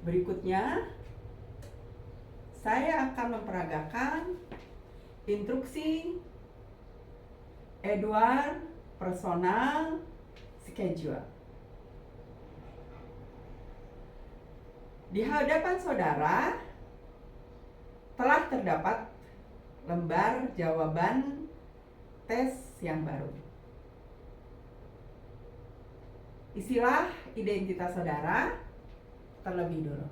Berikutnya, saya akan memperagakan instruksi Edward Personal Schedule. Di hadapan saudara telah terdapat lembar jawaban tes yang baru. Isilah identitas saudara terlebih dulu.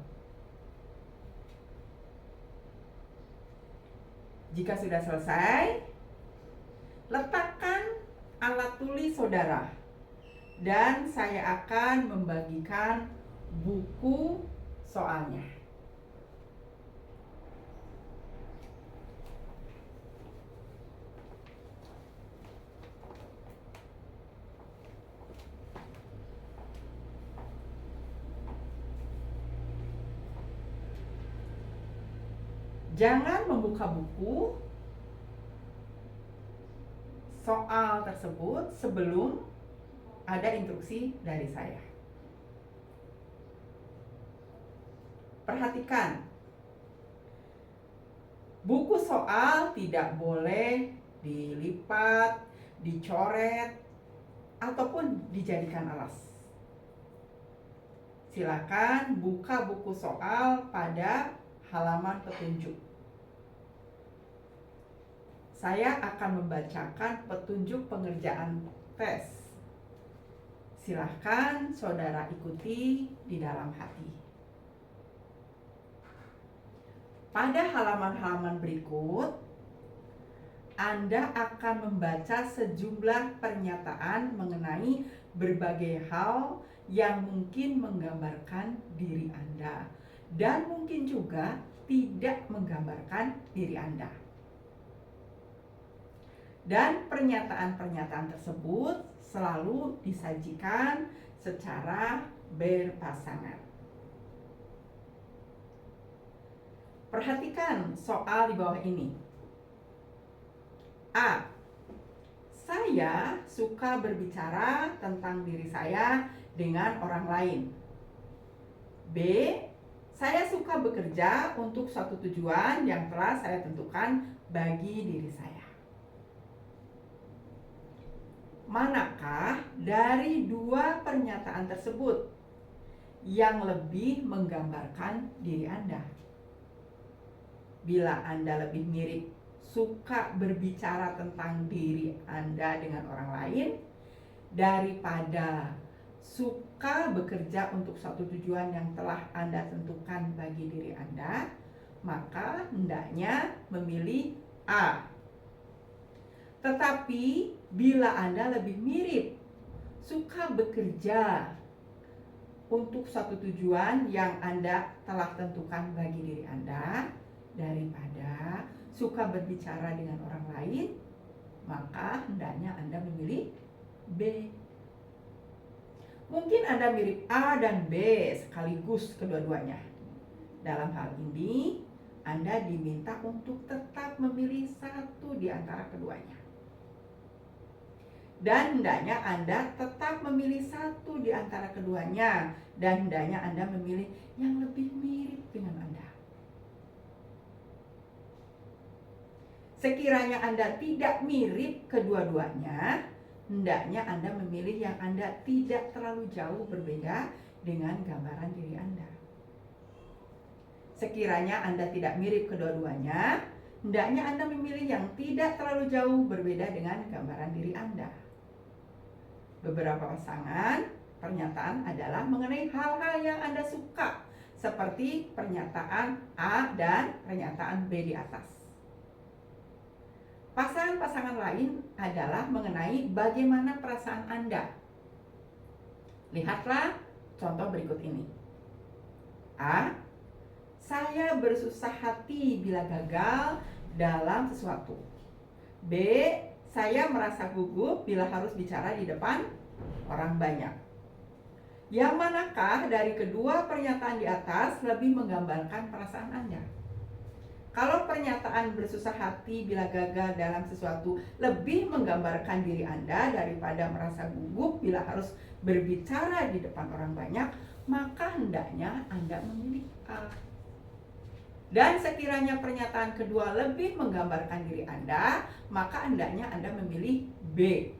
Jika sudah selesai, letakkan alat tulis saudara dan saya akan membagikan buku soalnya. Jangan membuka buku soal tersebut sebelum ada instruksi dari saya. Perhatikan, buku soal tidak boleh dilipat, dicoret, ataupun dijadikan alas. Silakan buka buku soal pada halaman petunjuk. Saya akan membacakan petunjuk pengerjaan tes. Silahkan saudara ikuti di dalam hati. Pada halaman-halaman berikut, Anda akan membaca sejumlah pernyataan mengenai berbagai hal yang mungkin menggambarkan diri Anda dan mungkin juga tidak menggambarkan diri Anda. Dan pernyataan-pernyataan tersebut selalu disajikan secara berpasangan. Perhatikan soal di bawah ini. A. Saya suka berbicara tentang diri saya dengan orang lain. B. Saya suka bekerja untuk suatu tujuan yang telah saya tentukan bagi diri saya. Manakah dari dua pernyataan tersebut yang lebih menggambarkan diri Anda? Bila Anda lebih mirip suka berbicara tentang diri Anda dengan orang lain daripada suka bekerja untuk suatu tujuan yang telah Anda tentukan bagi diri Anda, maka hendaknya memilih A. Tetapi bila Anda lebih mirip suka bekerja untuk suatu tujuan yang Anda telah tentukan bagi diri Anda daripada suka berbicara dengan orang lain, maka hendaknya Anda memilih B. Mungkin Anda mirip A dan B sekaligus kedua-duanya. Dalam hal ini, Anda diminta untuk tetap memilih satu di antara keduanya. Dan hendaknya Anda tetap memilih satu di antara keduanya, dan hendaknya Anda memilih yang lebih mirip dengan Anda. Sekiranya Anda tidak mirip kedua-duanya, hendaknya Anda memilih yang Anda tidak terlalu jauh berbeda dengan gambaran diri Anda. Sekiranya Anda tidak mirip kedua-duanya, hendaknya Anda memilih yang tidak terlalu jauh berbeda dengan gambaran diri Anda. Beberapa pasangan pernyataan adalah mengenai hal-hal yang Anda suka, seperti pernyataan A dan pernyataan B di atas. Pasangan-pasangan lain adalah mengenai bagaimana perasaan Anda. Lihatlah contoh berikut ini. A. Saya bersusah hati bila gagal dalam sesuatu. B. Saya merasa gugup bila harus bicara di depan orang banyak. Yang manakah dari kedua pernyataan di atas lebih menggambarkan perasaan Anda? Kalau pernyataan bersusah hati bila gagal dalam sesuatu lebih menggambarkan diri Anda daripada merasa gugup bila harus berbicara di depan orang banyak, maka hendaknya Anda memilih A. Dan sekiranya pernyataan kedua lebih menggambarkan diri Anda, maka hendaknya Anda memilih B.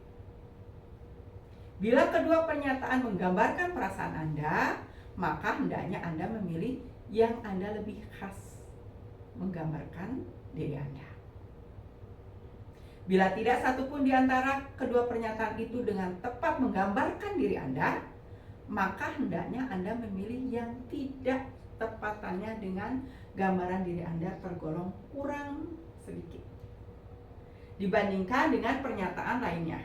Bila kedua pernyataan menggambarkan perasaan Anda, maka hendaknya Anda memilih yang Anda lebih khas menggambarkan diri Anda. Bila tidak satupun di antara kedua pernyataan itu dengan tepat menggambarkan diri Anda, maka hendaknya Anda memilih yang tidak tepatannya dengan gambaran diri Anda tergolong kurang sedikit dibandingkan dengan pernyataan lainnya.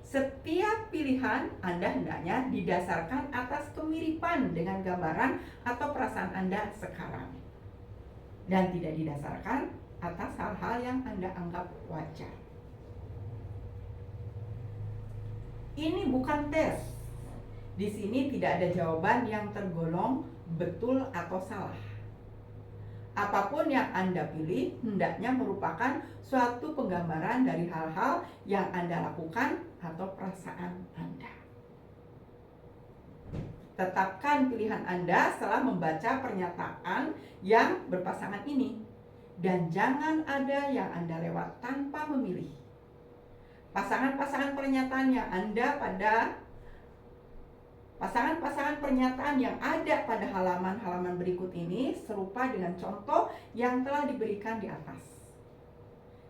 Setiap pilihan Anda hendaknya didasarkan atas kemiripan dengan gambaran atau perasaan Anda sekarang, dan tidak didasarkan atas hal-hal yang Anda anggap wajar. Ini bukan tes. Di sini tidak ada jawaban yang tergolong betul atau salah. Apapun yang Anda pilih hendaknya merupakan suatu penggambaran dari hal-hal yang Anda lakukan atau perasaan Anda. Tetapkan pilihan Anda setelah membaca pernyataan yang berpasangan ini, dan jangan ada yang Anda lewat tanpa memilih. Pasangan-pasangan pernyataan yang ada pada halaman-halaman berikut ini serupa dengan contoh yang telah diberikan di atas.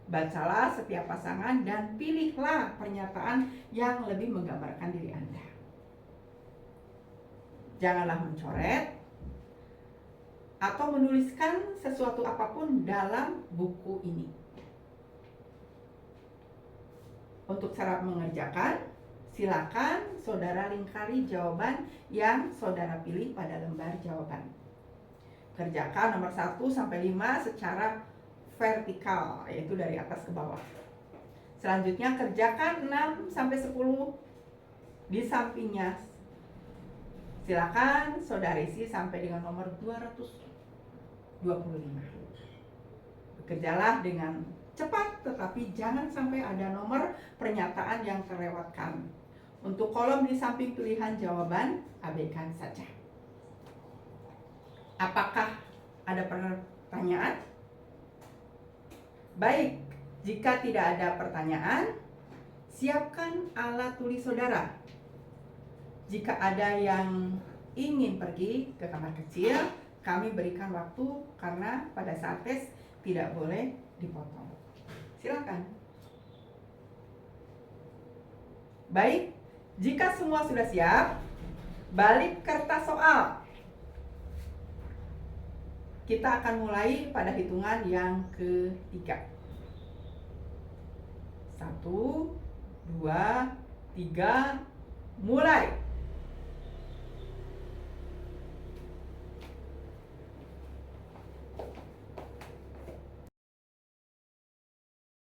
Bacalah setiap pasangan dan pilihlah pernyataan yang lebih menggambarkan diri Anda. Janganlah mencoret atau menuliskan sesuatu apapun dalam buku ini. Untuk cara mengerjakan, silakan saudara lingkari jawaban yang saudara pilih pada lembar jawaban. Kerjakan nomor 1 sampai 5 secara vertikal, yaitu dari atas ke bawah. Selanjutnya kerjakan 6 sampai 10 di sampingnya. Silakan saudara isi sampai dengan nomor 225. Bekerjalah dengan cepat, tetapi jangan sampai ada nomor pernyataan yang terlewatkan. Untuk kolom di samping pilihan jawaban, abaikan saja. Apakah ada pertanyaan? Baik, jika tidak ada pertanyaan, siapkan alat tulis saudara. Jika ada yang ingin pergi ke kamar kecil, kami berikan waktu karena pada saat tes tidak boleh dipotong. Silakan. Baik, jika semua sudah siap, balik kertas soal. Kita akan mulai pada hitungan yang ketiga. 1, 2, 3, mulai.